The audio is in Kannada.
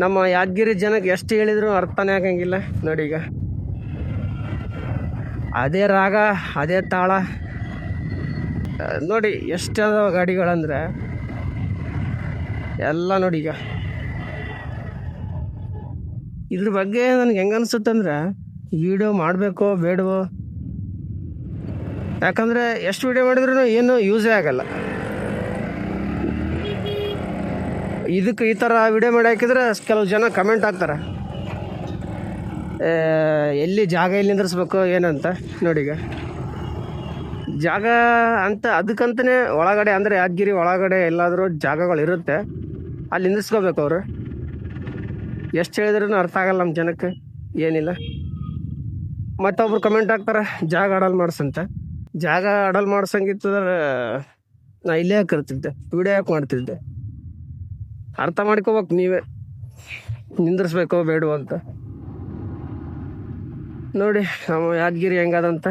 ನಮ್ಮ ಯಾದಗಿರಿ ಜನಕ್ಕೆ ಎಷ್ಟು ಹೇಳಿದ್ರು ಅರ್ಥನೇ ಆಗಂಗಿಲ್ಲ ನೋಡಿ. ಈಗ ಅದೇ ರಾಗ ಅದೇ ತಾಳ ನೋಡಿ, ಎಷ್ಟಾದ ಗಾಡಿಗಳಂದ್ರೆ ಎಲ್ಲ ನೋಡಿ. ಈಗ ಇದ್ರ ಬಗ್ಗೆ ನನಗೆ ಹೆಂಗೆ ಅನಿಸುತ್ತಂದ್ರೆ ವಿಡಿಯೋ ಮಾಡಬೇಕೋ ಬೇಡವೋ, ಯಾಕಂದರೆ ಎಷ್ಟು ವಿಡಿಯೋ ಮಾಡಿದ್ರೂ ಏನು ಯೂಸೇ ಆಗಲ್ಲ. ಇದಕ್ಕೆ ಈ ಥರ ವಿಡಿಯೋ ಮಾಡಿ ಹಾಕಿದ್ರೆ ಕೆಲವು ಜನ ಕಮೆಂಟ್ ಹಾಕ್ತಾರೆ, ಎಲ್ಲಿ ಜಾಗ ಎಲ್ಲಿ ನಿಂದ್ರಿಸ್ಬೇಕು ಏನಂತ. ನೋಡಿ ಈಗ ಜಾಗ ಅಂತ ಅದಕ್ಕಂತಲೇ ಒಳಗಡೆ ಅಂದರೆ ಯಾದಗಿರಿ ಒಳಗಡೆ ಎಲ್ಲಾದರೂ ಜಾಗಗಳಿರುತ್ತೆ, ಅಲ್ಲಿ ನಿಂದಿಸ್ಕೋಬೇಕು ಅವರು. ಎಷ್ಟು ಹೇಳಿದ್ರೂ ಅರ್ಥ ಆಗಲ್ಲ ನಮ್ಮ ಜನಕ್ಕೆ, ಏನಿಲ್ಲ. ಮತ್ತೊಬ್ರು ಕಮೆಂಟ್ ಹಾಕ್ತಾರೆ ಜಾಗ ಅಡಲ್ ಮಾಡಿಸಂತ. ಜಾಗ ಅಡಲ್ ಮಾಡ್ಸಂಗಿತ್ತಂದ್ರೆ ನಾ ಇಲ್ಲೇ ಹಾಕಿರ್ತಿದ್ದೆ, ವಿಡಿಯೋ ಯಾಕೆ ಮಾಡ್ತಿದ್ದೆ. ಅರ್ಥ ಮಾಡ್ಕೋಬೇಕು ನೀವೇ, ನಿಂದಿರ್ಸ್ಬೇಕೋ ಬೇಡವೋ ಅಂತ. ನೋಡಿ ನಮ್ಮ ಯಾದಗಿರಿ ಹೆಂಗದಂತ.